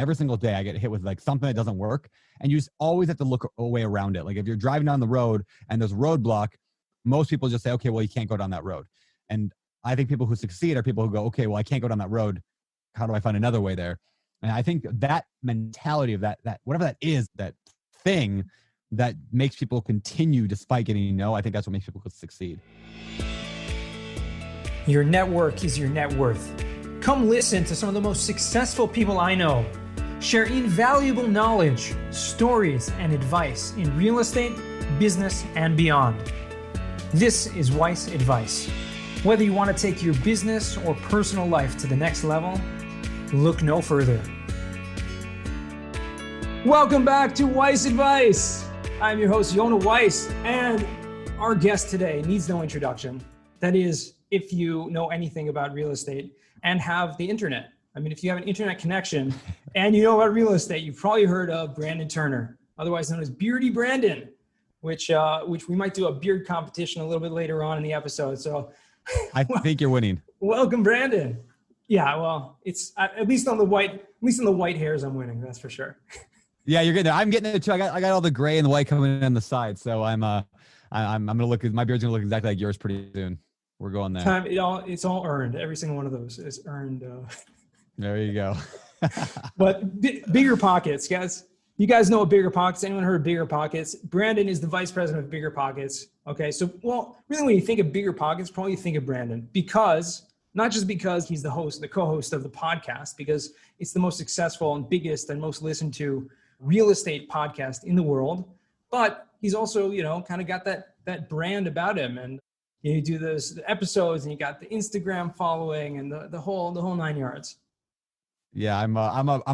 Every single day I get hit with like something that doesn't work, and you just always have to look a way around it. Like if you're driving down the road and there's a roadblock, most people just say, okay, well, you can't go down that road. And I think people who succeed are people who go, okay, well, I can't go down that road. How do I find another way there? And I think that mentality of that whatever that is, that thing that makes people continue despite getting no, I think that's what makes people succeed. Your network is your net worth. Come listen to some of the most successful people I know share invaluable knowledge, stories, and advice in real estate, business, and beyond. This is Weiss Advice. Whether you want to take your business or personal life to the next level, look no further. Welcome back to Weiss Advice. I'm your host, Yona Weiss, and our guest today needs no introduction. That is, if you know anything about real estate and have the internet. I mean, if you have an internet connection and you know about real estate, you've probably heard of Brandon Turner, otherwise known as Beardy Brandon, which we might do a beard competition a little bit later on in the episode. So I think you're winning. Welcome, Brandon. Yeah, well, it's at least on the white hairs, I'm winning. That's for sure. Yeah, you're getting it. I'm getting it too. I got all the gray and the white coming in on the side. So I'm gonna look. My beard's gonna look exactly like yours pretty soon. We're going there. It's all earned. Every single one of those is earned. There you go. But BiggerPockets, guys. You guys know what BiggerPockets? Anyone heard of BiggerPockets? Brandon is the vice president of BiggerPockets. Okay, so really, when you think of BiggerPockets, probably you think of Brandon not just because he's the co-host of the podcast, because it's the most successful and biggest and most listened to real estate podcast in the world, but he's also kind of got that brand about him, and you do those episodes, and you got the Instagram following, and the whole 9 yards. Yeah, I'm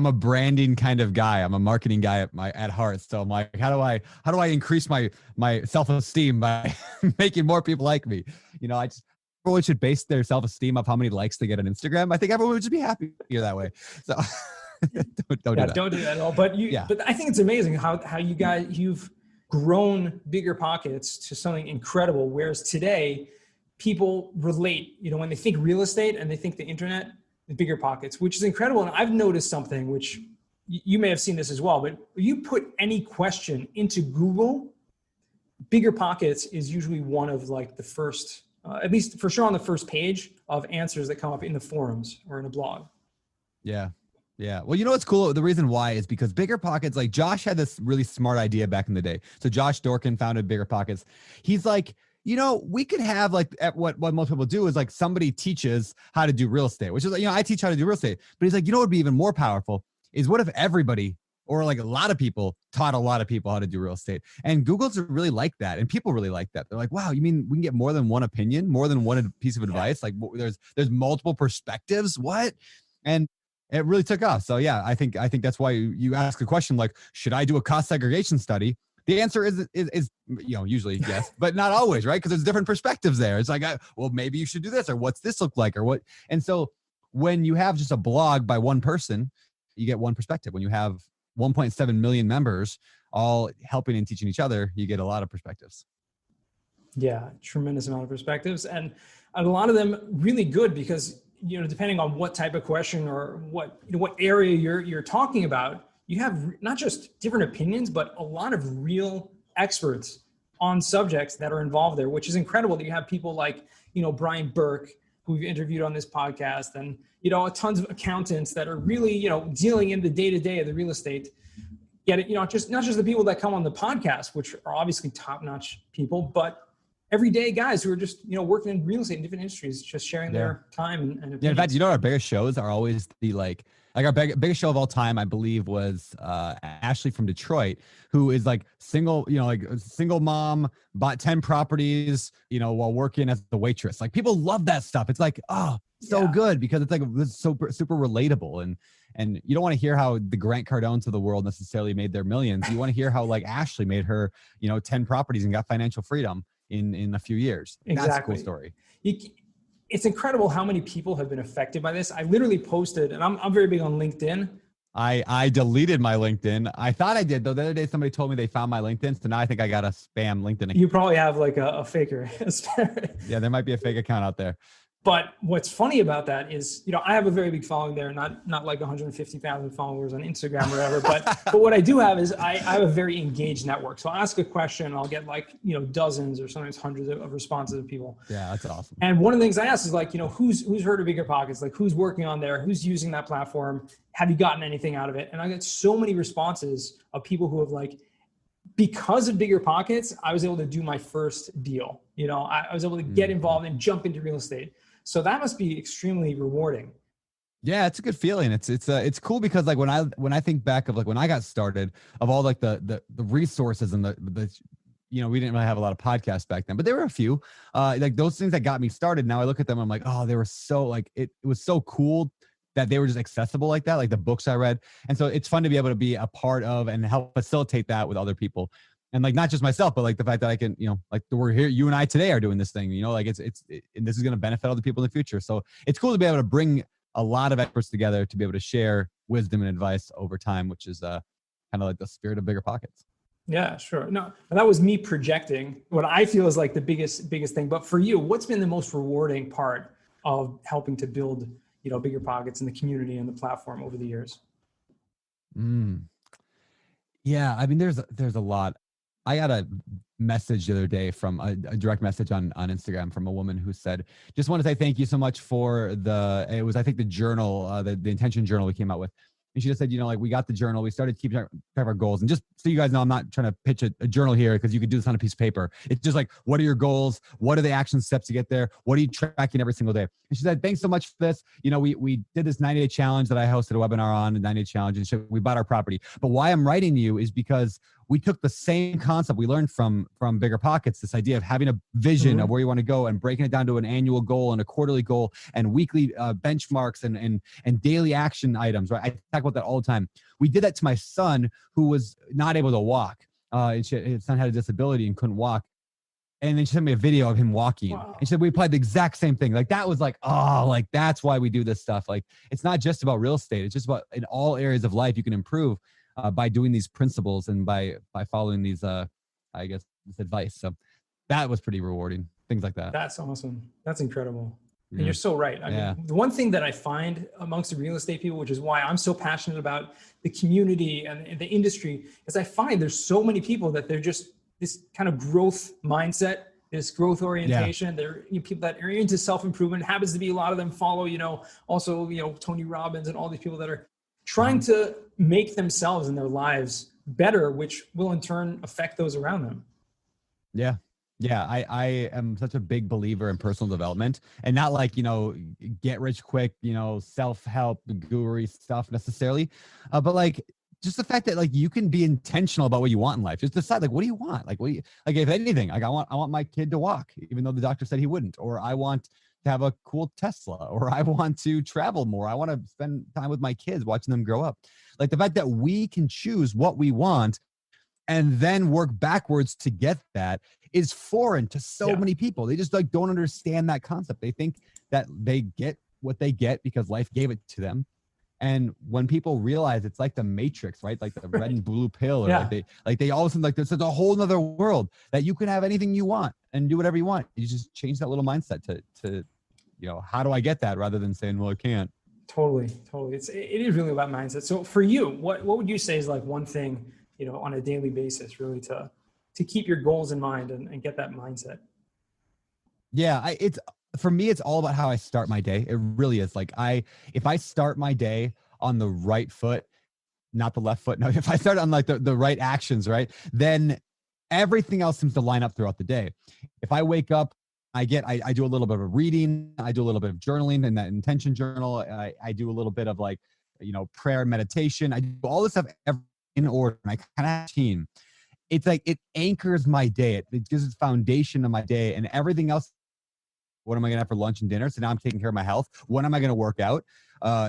a branding kind of guy. I'm a marketing guy at heart. So I'm like, how do I increase my self-esteem by making more people like me? I just everyone should base their self-esteem off how many likes they get on Instagram. I think everyone would just be happier that way. So don't do that at all. But I think it's amazing how you've grown BiggerPockets to something incredible. Whereas today, people relate, when they think real estate and they think the internet, the BiggerPockets, which is incredible. And I've noticed something which you may have seen this as well, but if you put any question into Google, BiggerPockets is usually one of like the first, at least for sure on the first page of answers that come up in the forums or in a blog. Yeah. Yeah. Well, what's cool? The reason why is because BiggerPockets, like Josh had this really smart idea back in the day. So Josh Dorkin founded BiggerPockets. He's like, we could have like what most people do is like somebody teaches how to do real estate, which is, I teach how to do real estate, but he's like, what would be even more powerful is what if everybody or like a lot of people taught a lot of people how to do real estate? And Google's really like that. And people really like that. They're like, wow, you mean we can get more than one opinion, more than one piece of advice? Like there's multiple perspectives. What? And it really took off. So yeah, I think that's why you ask a question like, should I do a cost segregation study? The answer is usually yes, but not always, right? Because there's different perspectives there. It's like, well, maybe you should do this, or what's this look like, or what? And so when you have just a blog by one person, you get one perspective. When you have 1.7 million members all helping and teaching each other, you get a lot of perspectives. Yeah, tremendous amount of perspectives, and a lot of them really good because depending on what type of question or what area you're talking about, you have not just different opinions, but a lot of real experts on subjects that are involved there, which is incredible that you have people like, Brian Burke, who we've interviewed on this podcast, and, tons of accountants that are really, dealing in the day-to-day of the real estate. Yet, not just the people that come on the podcast, which are obviously top-notch people, but everyday guys who are just, working in real estate in different industries, just sharing their time and opinions. Yeah, in fact, our biggest shows are always the like our biggest show of all time, I believe, was Ashley from Detroit, who is like single, single mom, bought 10 properties, while working as the waitress. Like people love that stuff. It's like, so good because it's like it's super relatable. And you don't want to hear how the Grant Cardones of the world necessarily made their millions. You want to hear how like Ashley made her, 10 properties and got financial freedom in a few years. Exactly. That's a cool story. It's incredible how many people have been affected by this. I literally posted, and I'm very big on LinkedIn. I deleted my LinkedIn. I thought I did, though. The other day, somebody told me they found my LinkedIn. So now I think I got a spam LinkedIn account. You probably have like a faker. Yeah, there might be a fake account out there. But what's funny about that is, I have a very big following there, not like 150,000 followers on Instagram or whatever, but what I do have is I have a very engaged network. So I ask a question, I'll get like, dozens or sometimes hundreds of responses of people. Yeah, that's awesome. And one of the things I ask is like, who's heard of BiggerPockets? Like who's working on there? Who's using that platform? Have you gotten anything out of it? And I get so many responses of people who have like, because of BiggerPockets, I was able to do my first deal. I was able to get involved and jump into real estate. So that must be extremely rewarding. Yeah, it's a good feeling. It's cool because like when I think back of like when I got started, of all like the resources and the we didn't really have a lot of podcasts back then, but there were a few like those things that got me started. Now I look at them, I'm like, oh, they were so like it was so cool that they were just accessible like that, like the books I read. And so it's fun to be able to be a part of and help facilitate that with other people. And like, not just myself, but like the fact that I can, like we're here, you and I today are doing this thing, like and this is going to benefit other people in the future. So it's cool to be able to bring a lot of experts together to be able to share wisdom and advice over time, which is kind of like the spirit of BiggerPockets. Yeah, sure. No, that was me projecting what I feel is like the biggest thing. But for you, what's been the most rewarding part of helping to build, BiggerPockets and the community and the platform over the years? Yeah, I mean, there's a lot. I got a message the other day from a direct message on Instagram from a woman who said, just want to say thank you so much for I think the journal, the intention journal we came out with. And she just said, like we got the journal, we started keeping track of our goals. And just so you guys know, I'm not trying to pitch a journal here because you could do this on a piece of paper. It's just like, what are your goals? What are the action steps to get there? What are you tracking every single day? And she said, thanks so much for this. We did this 90-day challenge that I hosted a webinar on, the 90-day challenge, and we bought our property. But why I'm writing you is because we took the same concept we learned from BiggerPockets, this idea of having a vision of where you want to go and breaking it down to an annual goal and a quarterly goal and weekly benchmarks and daily action items, right? I talk about that all the time. We did that to my son who was not able to walk. His son had a disability and couldn't walk. And then she sent me a video of him walking. Wow. And she said, we applied the exact same thing. Like that was like, oh, like that's why we do this stuff. Like it's not just about real estate. It's just about in all areas of life you can improve by doing these principles and by following these, this advice. So that was pretty rewarding. Things like that. That's awesome. That's incredible. And you're so right. I mean, the one thing that I find amongst the real estate people, which is why I'm so passionate about the community and the industry, is I find there's so many people that they're just this kind of growth mindset, this growth orientation. They're people that are into self-improvement. Happens to be a lot of them follow, also, Tony Robbins and all these people that are trying to make themselves and their lives better, which will in turn affect those around them. Yeah. Yeah. I am such a big believer in personal development and not like, get rich quick, self-help, guru stuff necessarily. But like just the fact that like you can be intentional about what you want in life. Just decide like, what do you want? Like, if anything, like I want my kid to walk, even though the doctor said he wouldn't, or I want to have a cool Tesla, or I want to travel more. I want to spend time with my kids, watching them grow up. Like the fact that we can choose what we want and then work backwards to get that is foreign to so many people. They just like don't understand that concept. They think that they get what they get because life gave it to them. And when people realize it's like the Matrix, right? Like the red and blue pill, or like they all of a sudden like there's a whole nother world that you can have anything you want and do whatever you want. You just change that little mindset to how do I get that, rather than saying, well, I can't. Totally. It is really about mindset. So for you, what would you say is like one thing, on a daily basis, really to keep your goals in mind and get that mindset? Yeah, for me, it's all about how I start my day. It really is. Like if I start my day on the right foot, not the left foot. No, if I start on like the right actions, right, then everything else seems to line up throughout the day. If I wake up, I do a little bit of reading, I do a little bit of journaling in that intention journal. I do a little bit of like, prayer, meditation. I do all this stuff in order, and I kind of have a routine. It's like, it anchors my day. It gives its foundation of my day, and everything else. What am I going to have for lunch and dinner? So now I'm taking care of my health. When am I going to work out?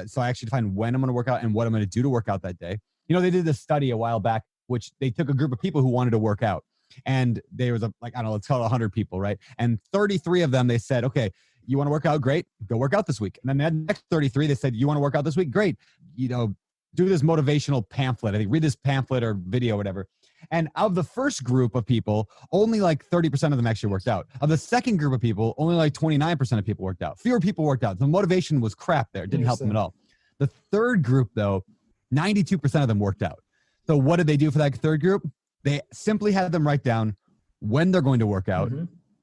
So I actually define when I'm going to work out and what I'm going to do to work out that day. They did this study a while back, which they took a group of people who wanted to work out. And there was let's call it 100 people, right? And 33 of them, they said, okay, you want to work out? Great. Go work out this week. And then the next 33, they said, you want to work out this week? Great. Do this motivational pamphlet. I think read this pamphlet or video or whatever. And of the first group of people, only like 30% of them actually worked out. Of the second group of people, only like 29% of people worked out. Fewer people worked out. The motivation was crap there. It didn't help them at all. The third group, though, 92% of them worked out. So what did they do for that third group? They simply had them write down when they're going to work out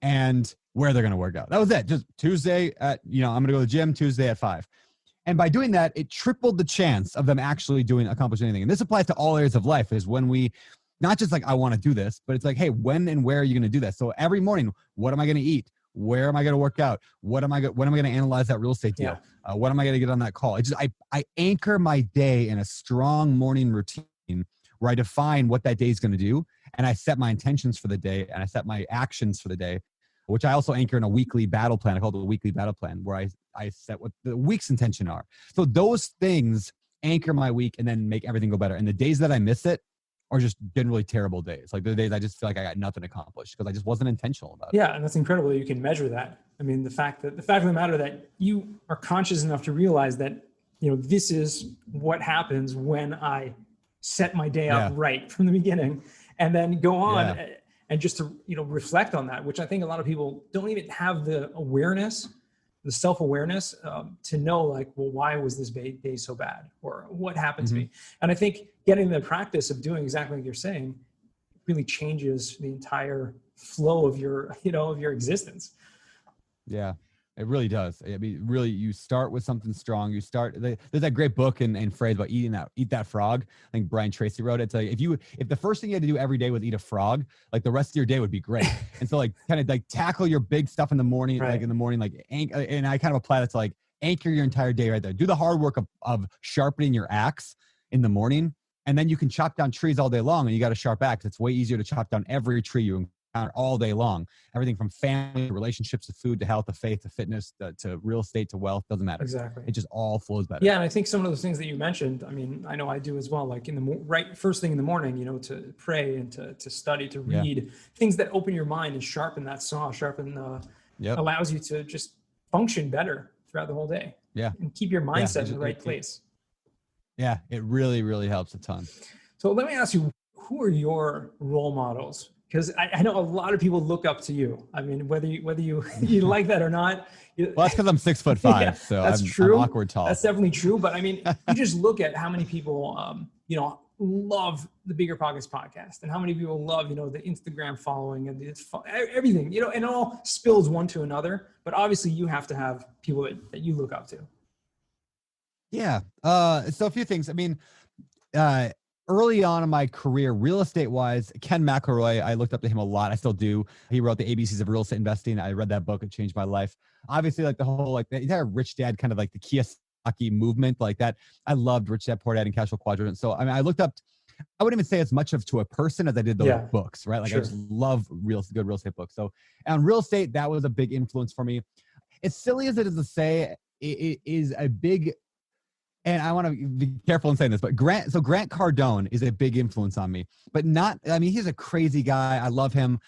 and where they're going to work out. That was it. Just Tuesday at, I'm going to go to the gym Tuesday at 5. And by doing that, it tripled the chance of them actually accomplishing anything. And this applies to all areas of life, is when we, not just like, I want to do this, but it's like, hey, when and where are you going to do that? So every morning, what am I going to eat? Where am I going to work out? When am I going to analyze that real estate deal? When am I going to get on that call? I anchor my day in a strong morning routine where I define what that day is going to do. And I set my intentions for the day, and I set my actions for the day, which I also anchor in a weekly battle plan. I call it the weekly battle plan, where I set what the week's intention are. So those things anchor my week and then make everything go better. And the days that I miss it are just generally terrible days. Like the days I just feel like I got nothing accomplished because I just wasn't intentional about it. Yeah, and that's incredible that you can measure that. I mean, the fact of the matter that you are conscious enough to realize that, this is what happens when I set my day up right from the beginning, and then go on and just to, reflect on that, which I think a lot of people don't even have the awareness, the self-awareness to know, like, well, why was this day so bad, or what happened to me? And I think getting the practice of doing exactly like you're saying really changes the entire flow of your, of your existence. Yeah, it really does. I mean, really, you start with something strong. There's that great book and phrase about eat that frog. I think Brian Tracy wrote it. It's like, if the first thing you had to do every day was eat a frog, like the rest of your day would be great. And so like kind of like tackle your big stuff in the morning, and I kind of apply that to like anchor your entire day right there. Do the hard work of sharpening your axe in the morning. And then you can chop down trees all day long, and you got a sharp axe. It's way easier to chop down every tree you encounter all day long. Everything from family to relationships to food to health to faith to fitness to real estate to wealth, doesn't matter. Exactly. It just all flows better. Yeah, and I think some of those things that you mentioned, I mean, I know I do as well. Like in the first thing in the morning, to pray and to study, to read, things that open your mind and sharpen that saw, allows you to just function better throughout the whole day. Yeah, and keep your mindset in the right place. Yeah, it really, really helps a ton. So let me ask you, who are your role models? Because I know a lot of people look up to you. I mean, whether you like that or not. Well, that's because I'm 6'5", so that's true. I'm awkward tall. That's definitely true. But I mean, you just look at how many people, love the BiggerPockets podcast, and how many people love, the Instagram following and everything, and it all spills one to another. But obviously, you have to have people that you look up to. Yeah. So a few things. I mean, early on in my career, real estate wise, Ken McElroy, I looked up to him a lot. I still do. He wrote the ABCs of Real Estate Investing. I read that book. It changed my life. Obviously, like the whole, like the entire Rich Dad, kind of like the Kiyosaki movement, like that. I loved Rich Dad, Poor Dad, and Cash Flow Quadrant. So, I mean, I looked up, I wouldn't even say as much to a person as I did those books, right? Like I just love good real estate books. So on real estate, that was a big influence for me. As silly as it is to say, it is a big, and I want to be careful in saying this, but Grant Cardone is a big influence on me, but he's a crazy guy. I love him.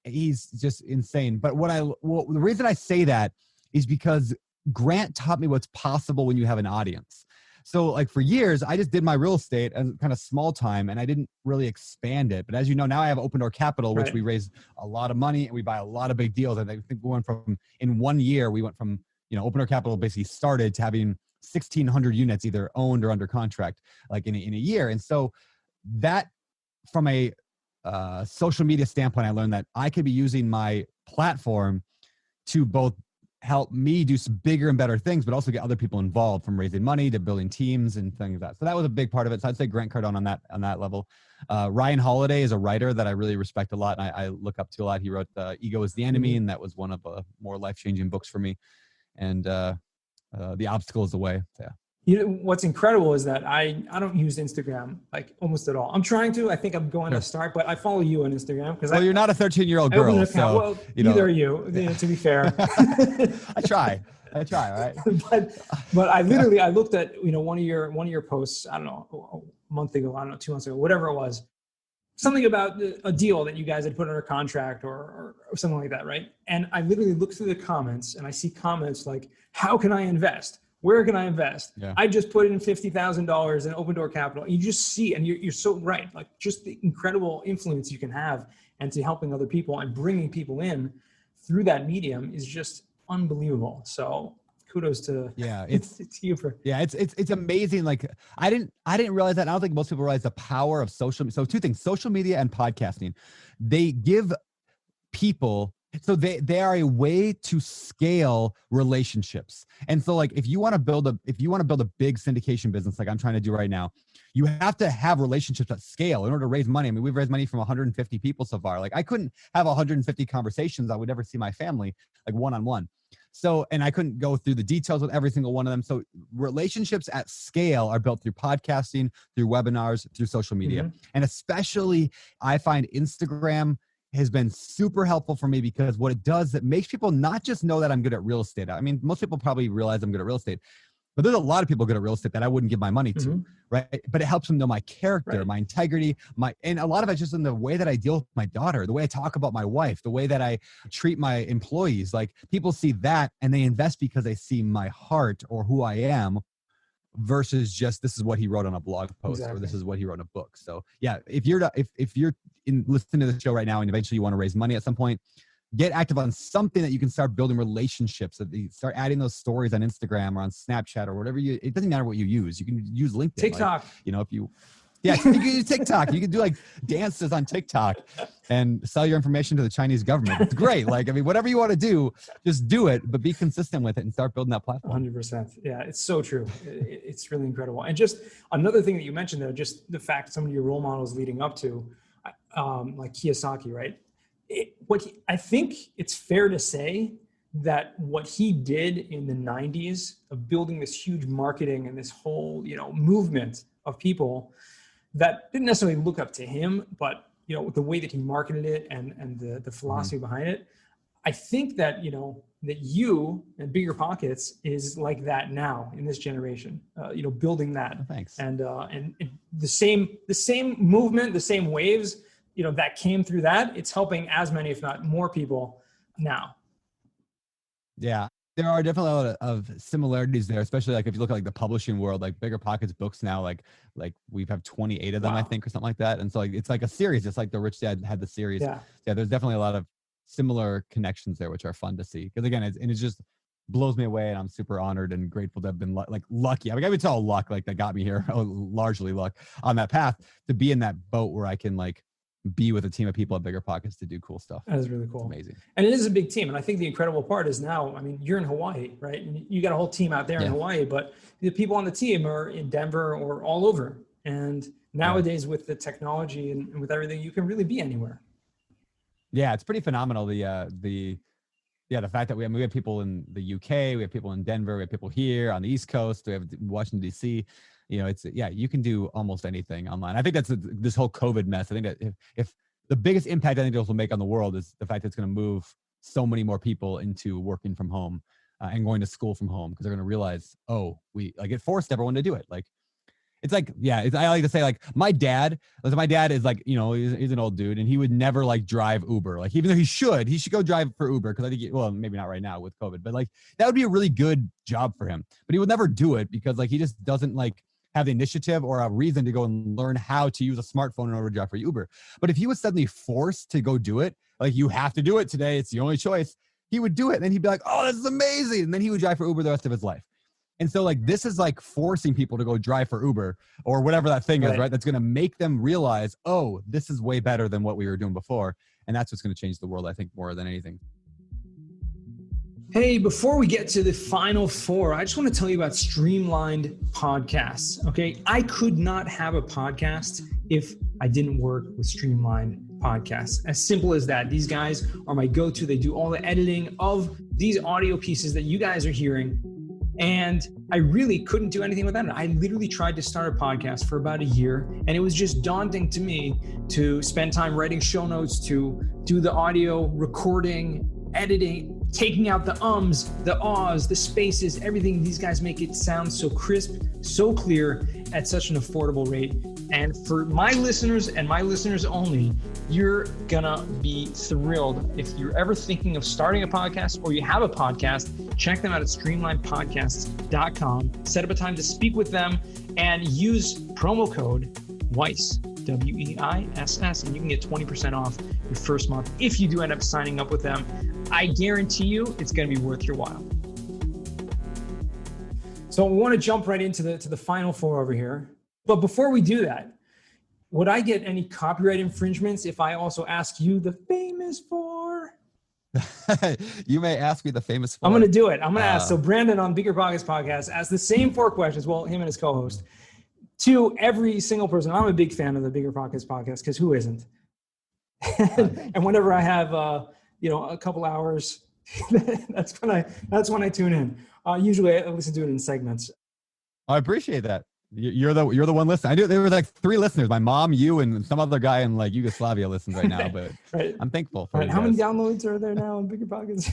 He's just insane. But the reason I say that is because Grant taught me what's possible when you have an audience. So like for years, I just did my real estate as kind of small time, and I didn't really expand it. But as you know, now I have Open Door Capital, which we raise a lot of money and we buy a lot of big deals. And I think in 1 year, we went from, Open Door Capital basically started to having 1,600 units either owned or under contract, like in a year. And so that, from a social media standpoint, I learned that I could be using my platform to both help me do some bigger and better things, but also get other people involved, from raising money to building teams and things like that. So that was a big part of it. So I'd say Grant Cardone on that level. Ryan Holiday is a writer that I really respect a lot, and I look up to a lot. He wrote Ego is the Enemy, and that was one of the more life-changing books for me. And The Obstacle is the Way. Yeah. What's incredible is that I don't use Instagram like almost at all. I'm trying to. I think I'm going to start, but I follow you on Instagram because you're not a 13-year-old girl. So neither are you. To be fair, I try. All right. but I looked at one of your posts. I don't know, a month ago. I don't know, 2 months ago, whatever it was. Something about a deal that you guys had put under contract or something like that, right? And I literally look through the comments and I see comments like, "How can I invest? Where can I invest? Yeah. I just put in $50,000 in open door capital. You just see, and you're so right. Like just the incredible influence you can have and to helping other people and bringing people in through that medium is just unbelievable. So kudos to it's you for it's amazing. Like I didn't realize that. I don't think most people realize the power of social. So two things: social media and podcasting. They give people. So they are a way to scale relationships. And so like if you want to build a big syndication business like I'm trying to do right now, you have to have relationships at scale in order to raise money. I mean, we've raised money from 150 people so far. Like I couldn't have 150 conversations. I would never see my family like one-on-one. So, and I couldn't go through the details with every single one of them. So relationships at scale are built through podcasting, through webinars, through social media. Mm-hmm. And especially I find Instagram has been super helpful for me because what it does, it makes people not just know that I'm good at real estate. I mean, most people probably realize I'm good at real estate, but there's a lot of people good at real estate that I wouldn't give my money to, mm-hmm. right? But it helps them know my character, right. My integrity, and a lot of it's just in the way that I deal with my daughter, the way I talk about my wife, the way that I treat my employees. Like people see that and they invest because they see my heart or who I am versus just this is what he wrote on a blog post or this is what he wrote in a book. So yeah, if you're listening to the show right now and eventually you want to raise money at some point, get active on something that you can start building relationships, that you start adding those stories on Instagram or on Snapchat or whatever it doesn't matter what you use. You can use LinkedIn. TikTok. Like, you can use TikTok. You can do like dances on TikTok and sell your information to the Chinese government. It's great. Like, I mean, whatever you want to do, just do it, but be consistent with it and start building that platform. 100%. Yeah, it's so true. It's really incredible. And just another thing that you mentioned there, just the fact some of your role models leading up to, like Kiyosaki, right? I think it's fair to say that what he did in the 90s of building this huge marketing and this whole, movement of people that didn't necessarily look up to him, but the way that he marketed it and the philosophy mm-hmm. behind it, I think that that you and BiggerPockets is like that now in this generation. Building that. Oh, thanks. And the same movement, the same waves, that came through that. It's helping as many, if not more, people now. Yeah. There are definitely a lot of similarities there, especially like if you look at like the publishing world, like BiggerPockets books now, like we have 28 of them, wow. I think, or something like that. And so like, it's like a series, just like the Rich Dad had the series. Yeah. There's definitely a lot of similar connections there, which are fun to see. Because again, it just blows me away, and I'm super honored and grateful to have been lucky. I mean, I would tell luck, like that got me here, largely luck on that path to be in that boat where I can like be with a team of people at BiggerPockets to do cool stuff. That is really cool. It's amazing. And it is a big team. And I think the incredible part is now, I mean, you're in Hawaii, right? And you got a whole team out there in Hawaii, but the people on the team are in Denver or all over. And nowadays with the technology and with everything, you can really be anywhere. Yeah, it's pretty phenomenal. The fact that we have people in the UK, we have people in Denver, we have people here on the East Coast, we have Washington, D.C., you can do almost anything online. I think that's this whole COVID mess. I think that if the biggest impact I think this will make on the world is the fact that it's going to move so many more people into working from home and going to school from home, because they're going to realize, it forced everyone to do it. Like, it's like, I like to say like my dad is like, he's an old dude and he would never like drive Uber. Like, even though he should go drive for Uber. Cause I think, maybe not right now with COVID, but like that would be a really good job for him, but he would never do it because like, he just doesn't like have the initiative or a reason to go and learn how to use a smartphone in order to drive for Uber. But if he was suddenly forced to go do it, like you have to do it today, it's the only choice, he would do it. And then he'd be like, oh, this is amazing. And then he would drive for Uber the rest of his life. And so like, this is like forcing people to go drive for Uber or whatever that thing is, right? That's going to make them realize, oh, this is way better than what we were doing before. And that's what's going to change the world, I think, more than anything. Hey, before we get to the final four, I just want to tell you about Streamlined Podcasts, okay? I could not have a podcast if I didn't work with Streamlined Podcasts. As simple as that. These guys are my go-to. They do all the editing of these audio pieces that you guys are hearing. And I really couldn't do anything without it. I literally tried to start a podcast for about a year, and it was just daunting to me to spend time writing show notes, to do the audio recording, editing, taking out the ums, the ahs, the spaces, everything. These guys make it sound so crisp, so clear, at such an affordable rate. And for my listeners and my listeners only, you're gonna be thrilled. If you're ever thinking of starting a podcast or you have a podcast, check them out at streamlinepodcasts.com. Set up a time to speak with them and use promo code WEISS, WEISS, and you can get 20% off your first month if you do end up signing up with them. I guarantee you it's going to be worth your while. So we want to jump right into the final four over here. But before we do that, would I get any copyright infringements if I also ask you the famous four? You may ask me the famous four. I'm going to do it. I'm going to ask. So Brandon on BiggerPockets podcast asked the same four questions. Well, him and his co-host. To every single person. I'm a big fan of the BiggerPockets podcast because who isn't? And whenever I have a couple hours, that's when I tune in. Usually I listen to it in segments. I appreciate that. You're the one listening. I knew there were like 3 listeners. My mom, you, and some other guy in like Yugoslavia listens right now. But right. I'm thankful for How many downloads are there now on BiggerPockets?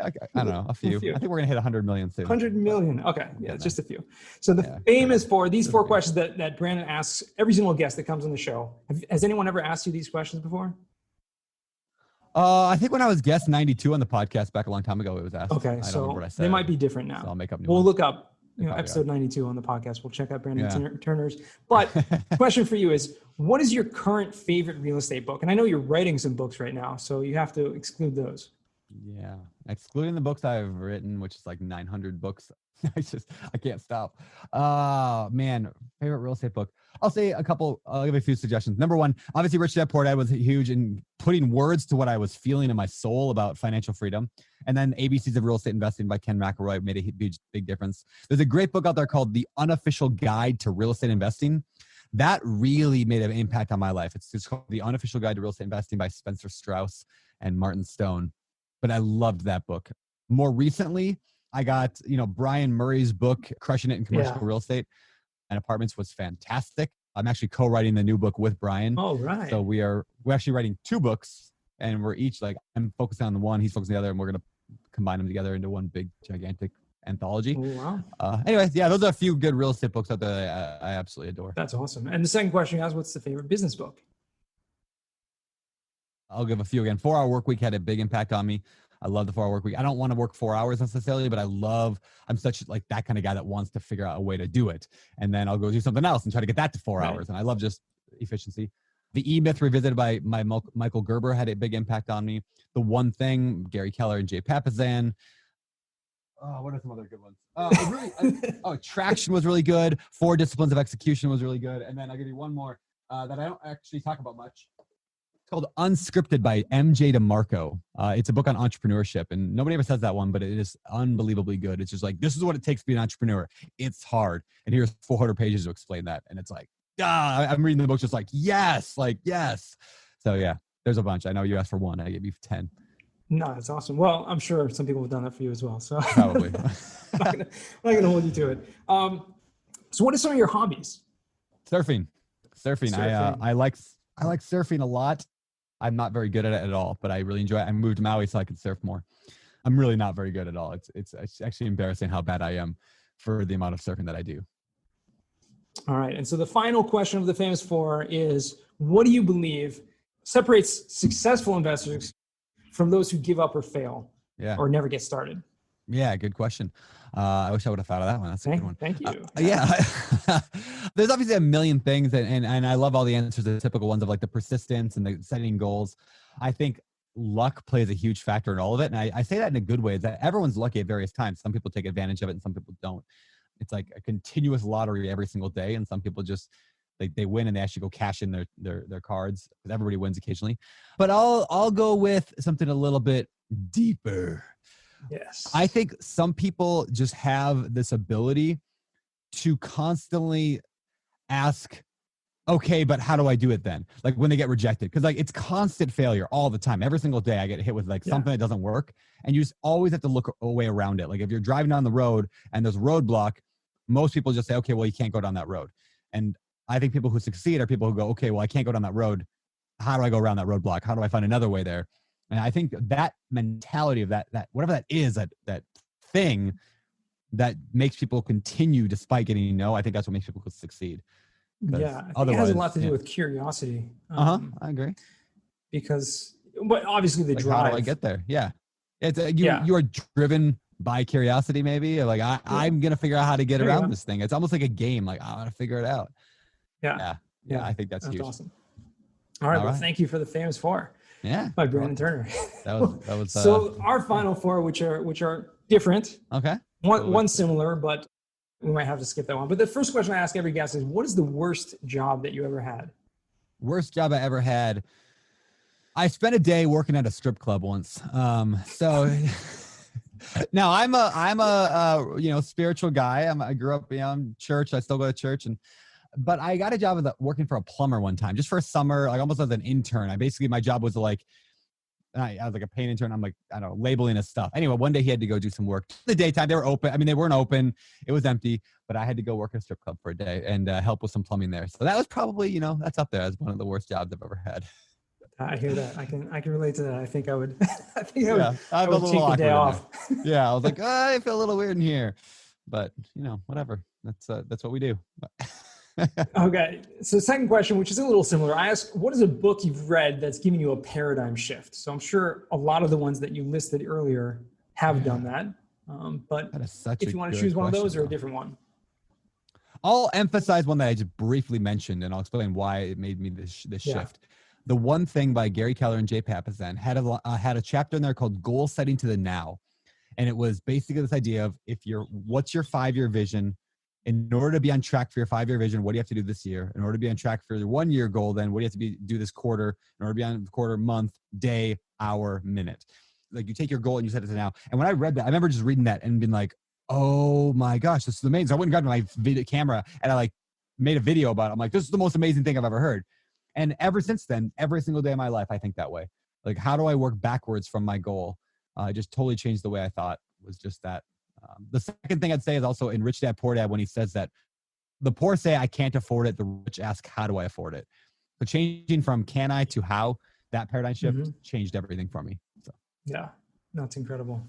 I don't know, a few. I think we're gonna hit 100 million soon. 100 million. Okay, yeah, it's just a few. So the famous four, these 4 questions that Brandon asks every single guest that comes on the show. Has anyone ever asked you these questions before? I think when I was guest 92 on the podcast back a long time ago, it was asked. Okay, I don't so remember what I said. they might be different now. So I'll make up new We'll ones. look up, episode 92 on the podcast. We'll check out Brandon Turner's. But question for you is, what is your current favorite real estate book? And I know you're writing some books right now, so you have to exclude those. Yeah, excluding the books I've written, which is like 900 books. I can't stop. Man, favorite real estate book. I'll say a couple. I'll give a few suggestions. Number one, obviously Rich Dad Poor Dad was huge in putting words to what I was feeling in my soul about financial freedom. And then ABCs of Real Estate Investing by Ken McElroy made a big difference. There's a great book out there called The Unofficial Guide to Real Estate Investing. That really made an impact on my life. It's called The Unofficial Guide to Real Estate Investing by Spencer Strauss and Martin Stone. But I loved that book. More recently, I got, Brian Murray's book, Crushing It in Commercial Real Estate and Apartments, was fantastic. I'm actually co-writing the new book with Brian. Oh, right. So we're actually writing 2 books, and we're each I'm focusing on the one, he's focusing on the other, and we're going to combine them together into one big, gigantic anthology. Oh, wow. Anyways, those are a few good real estate books out there that I absolutely adore. That's awesome. And the second question is, what's the favorite business book? I'll give a few again. 4 Hour Workweek had a big impact on me. I love the 4 Hour Workweek. I don't want to work 4 hours necessarily, but I'm such like that kind of guy that wants to figure out a way to do it. And then I'll go do something else and try to get that to 4 hours. And I love just efficiency. The E-Myth Revisited by Michael Gerber had a big impact on me. The One Thing, Gary Keller and Jay Papasan. Oh, what are some other good ones? Traction was really good. 4 Disciplines of Execution was really good. And then I'll give you one more that I don't actually talk about much. It's called Unscripted by MJ DeMarco. It's a book on entrepreneurship, and nobody ever says that one, but it is unbelievably good. It's just like, this is what it takes to be an entrepreneur. It's hard. And here's 400 pages to explain that. And it's like, I'm reading the book just like, yes. So yeah, there's a bunch. I know you asked for one. I gave you 10. No, that's awesome. Well, I'm sure some people have done that for you as well. So Probably. I'm not going to hold you to it. So what are some of your hobbies? Surfing. I like surfing a lot. I'm not very good at it at all, but I really enjoy it. I moved to Maui so I could surf more. I'm really not very good at all. It's actually embarrassing how bad I am for the amount of surfing that I do. All right. And so the final question of the famous 4 is, what do you believe separates successful investors from those who give up or fail or never get started? Yeah, good question. I wish I would have thought of that one. That's a good one. Thank you. There's obviously a million things, and I love all the answers, the typical ones of like the persistence and the setting goals. I think luck plays a huge factor in all of it. And I say that in a good way, is that everyone's lucky at various times. Some people take advantage of it and some people don't. It's like a continuous lottery every single day. And some people just, they win and they actually go cash in their cards, because everybody wins occasionally. But I'll go with something a little bit deeper. Yes. I think some people just have this ability to constantly ask, okay, but how do I do it then? Like when they get rejected, because like it's constant failure all the time. Every single day I get hit with like something that doesn't work, and you just always have to look a way around it. Like if you're driving down the road and there's a roadblock, most people just say, okay, well, you can't go down that road. And I think people who succeed are people who go, okay, well, I can't go down that road. How do I go around that roadblock? How do I find another way there? And I think that mentality of that whatever that is, that thing that makes people continue despite getting no. I think that's what makes people succeed. Yeah, I think it has a lot to do with curiosity. I agree. Because, but obviously the like, drive. how do I get there? Yeah. It's Yeah. you are driven by curiosity, maybe. Like I'm going to figure out how to get around this thing. It's almost like a game. Like I want to figure it out. Yeah. I think that's huge. Awesome. All right. Well, thank you for the famous 4. Yeah. By Brandon Turner. That was so our final 4, which are different. Okay. One similar, but we might have to skip that one. But the first question I ask every guest is, what is the worst job that you ever had? Worst job I ever had. I spent a day working at a strip club once. So now I'm a spiritual guy. I grew up in church. I still go to church, but I got a job working for a plumber one time, just for a summer, like almost as an intern. My job was I was like a paint intern. I'm like, I don't know, labeling his stuff. Anyway, one day he had to go do some work. The daytime, they were open. I mean, they weren't open. It was empty, but I had to go work at a strip club for a day and help with some plumbing there. So that was probably, that's up there as one of the worst jobs I've ever had. I hear that. I can relate to that. I think I would. I take the day off. Yeah, I was like, I feel a little weird in here, but whatever. That's what we do. Okay. So second question, which is a little similar. I ask, what is a book you've read that's given you a paradigm shift? So I'm sure a lot of the ones that you listed earlier have done that. But if you want to choose one of those or a different one. I'll emphasize one that I just briefly mentioned, and I'll explain why it made me this shift. The One Thing by Gary Keller and Jay Papasan had a chapter in there called Goal Setting to the Now. And it was basically this idea of what's your 5-year vision? In order to be on track for your 5-year vision, what do you have to do this year? In order to be on track for your 1-year goal, then what do you have to do this quarter? In order to be on the quarter, month, day, hour, minute. Like you take your goal and you set it to now. And when I read that, I remember just reading that and being like, oh my gosh, this is amazing. So I went and got my video camera and I made a video about it. I'm like, this is the most amazing thing I've ever heard. And ever since then, every single day of my life, I think that way. Like, how do I work backwards from my goal? Just totally changed the way I thought. Was just that. The second thing I'd say is also in Rich Dad Poor Dad, when he says that the poor say, I can't afford it. The rich ask, how do I afford it? So changing from can I to how, that paradigm shift changed everything for me. So. Yeah, that's incredible.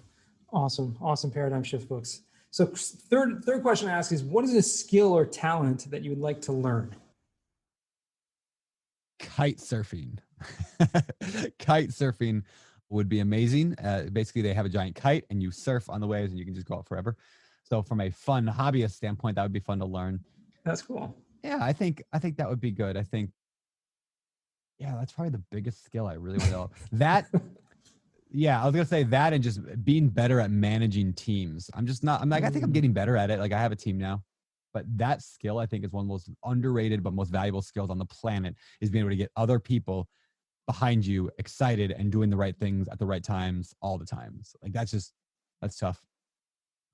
Awesome paradigm shift books. So third question I ask is, what is a skill or talent that you would like to learn? Kite surfing. Kite surfing would be amazing. Basically, they have a giant kite and you surf on the waves and you can just go out forever. So from a fun hobbyist standpoint, that would be fun to learn. That's cool. Yeah, I think that would be good. I think, that's probably the biggest skill I really would know. That, I was going to say that and just being better at managing teams. I think I'm getting better at it. Like I have a team now. But that skill, I think, is one of the most underrated but most valuable skills on the planet, is being able to get other people behind you excited and doing the right things at the right times all the times. Like that's tough.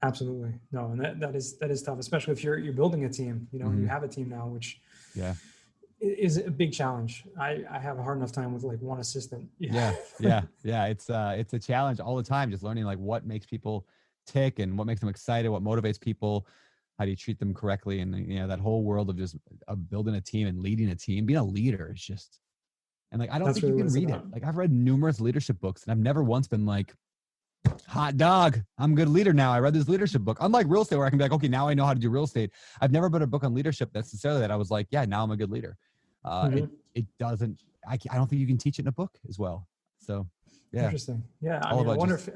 Absolutely. No, and that is tough, especially if you're building a team, you have a team now, which is a big challenge. I have a hard enough time with one assistant. Yeah. It's a challenge all the time, just learning what makes people tick and what makes them excited, what motivates people. How do you treat them correctly? And that whole world of just building a team and leading a team, being a leader is just, and I don't think you can read it. I've read numerous leadership books and I've never once been like, hot dog, I'm a good leader now. I read this leadership book. Unlike real estate where I can be like, okay, now I know how to do real estate. I've never read a book on leadership necessarily that I was like, now I'm a good leader. It doesn't, I don't think you can teach it in a book as well. So Interesting. Yeah. I wonder if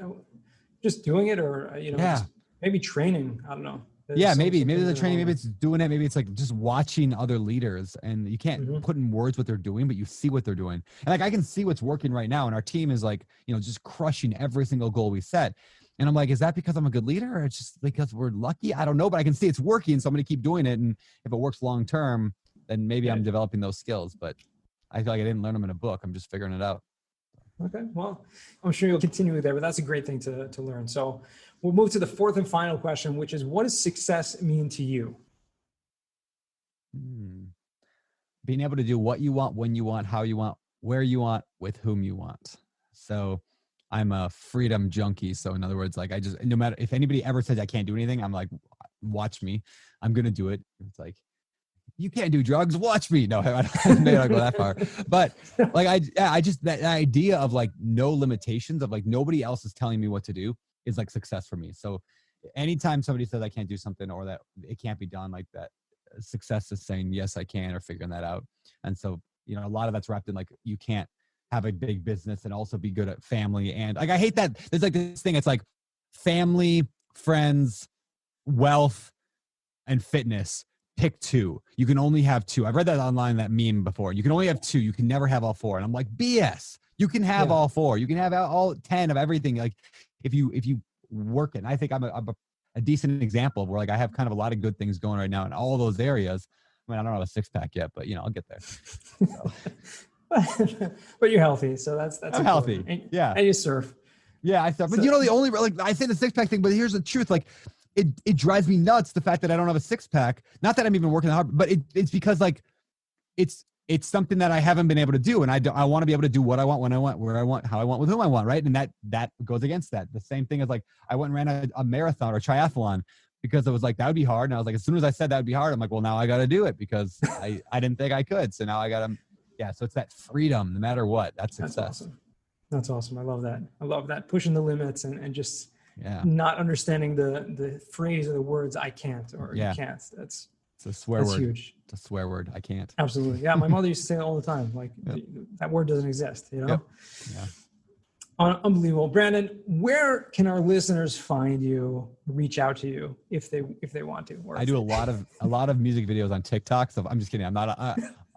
just doing it or, just maybe training, I don't know. Maybe there's a training, maybe it's doing it. Maybe it's just watching other leaders and you can't put in words what they're doing, but you see what they're doing. And I can see what's working right now. And our team is just crushing every single goal we set. And I'm like, is that because I'm a good leader or it's just because we're lucky? I don't know, but I can see it's working. So I'm going to keep doing it. And if it works long-term, then maybe I'm developing those skills, but I feel like I didn't learn them in a book. I'm just figuring it out. Okay. Well, I'm sure you'll continue there, but that's a great thing to learn. So we'll move to the fourth and final question, which is, what does success mean to you? Being able to do what you want, when you want, how you want, where you want, with whom you want. So I'm a freedom junkie. So in other words, no matter if anybody ever says I can't do anything, I'm like, watch me, I'm going to do it. It's like, you can't do drugs, watch me. No, I may not go that far. But I just, that idea of no limitations of nobody else is telling me what to do is success for me. So anytime somebody says I can't do something or that it can't be done, like that, success is saying, yes, I can, or figuring that out. And so, you know, a lot of that's wrapped in like, you can't have a big business and also be good at family. And like, I hate that there's like this thing. It's like family, friends, wealth, and fitness. Pick two. You can only have two. I've read that online, that meme before. You can only have two. You can never have all four. And I'm like, BS. You can have all four. You can have all 10 of everything. Like if you work it. And I think I'm a decent example of where like I have kind of a lot of good things going right now in all those areas. I mean, I don't have a six pack yet, but you know, I'll get there. So. But you're healthy, so that's I'm healthy. And you surf. Yeah, I surf. But you know, the only, like, I say the six pack thing, but here's the truth. Like, it drives me nuts, the fact that I don't have a six pack. Not that I'm even working hard, but it's because like it's something that I haven't been able to do, and I want to be able to do what I want, when I want, where I want, how I want, with whom I want, right? And that goes against that. The same thing as like I went and ran a marathon or triathlon because it was like that would be hard, and I was like, as soon as I said that would be hard, I'm like, well, now I got to do it because I didn't think I could, so now I got to. Yeah, so it's that freedom, no matter what. That's success. That's awesome. I love that. I love that. Pushing the limits and just not understanding the phrase or the words I can't or you can't. It's a swear word. Huge. It's a swear word. I can't. Absolutely. Yeah, my mother used to say it all the time. Like that word doesn't exist, you know? Yep. Yeah. Unbelievable. Brandon, where can our listeners find you, reach out to you if they want to? I do a lot of music videos on TikTok. So I'm just kidding. I'm not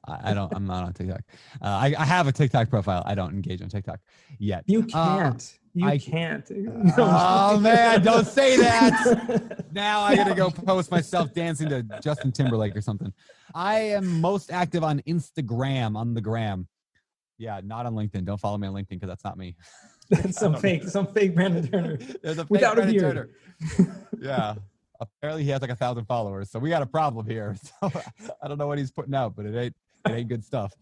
on TikTok. I have a TikTok profile. I don't engage on TikTok yet. You can't. You can't. Oh man, don't say that. Now I gotta go post myself dancing to Justin Timberlake or something. I am most active on Instagram, on the gram. Yeah, not on LinkedIn. Don't follow me on LinkedIn because that's not me. That's some fake Brandon Turner. There's a fake without Brandon a beard. Turner. Yeah. Apparently he has like 1,000 followers. So we got a problem here. So I don't know what he's putting out, but it ain't good stuff.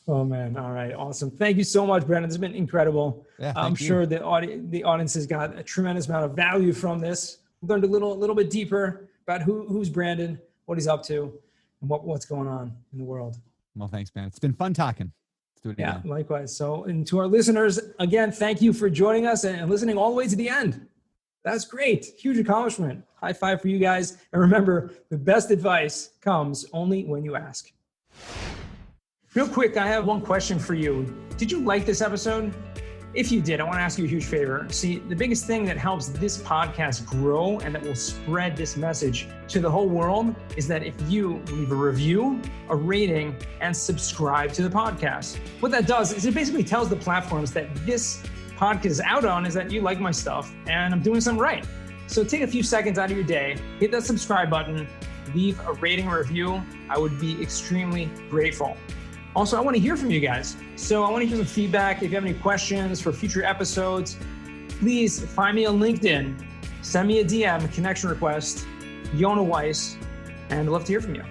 Oh man. All right. Awesome. Thank you so much, Brandon. It's been incredible. Yeah, I'm sure the audience has got a tremendous amount of value from this. We learned a little bit deeper about who's Brandon, what he's up to, and what's going on in the world. Well, thanks, man. It's been fun talking. Let's do it again. Yeah, likewise. So, and to our listeners, again, thank you for joining us and listening all the way to the end. That's great. Huge accomplishment. High five for you guys. And remember, the best advice comes only when you ask. Real quick, I have one question for you. Did you like this episode? If you did, I want to ask you a huge favor. See, the biggest thing that helps this podcast grow and that will spread this message to the whole world is that if you leave a review, a rating, and subscribe to the podcast. What that does is it basically tells the platforms that this podcast is out on is that you like my stuff and I'm doing something right. So take a few seconds out of your day, hit that subscribe button, leave a rating or review. I would be extremely grateful. Also, I want to hear from you guys. So I want to hear some feedback. If you have any questions for future episodes, please find me on LinkedIn, send me a DM, a connection request, Yona Weiss, and I'd love to hear from you.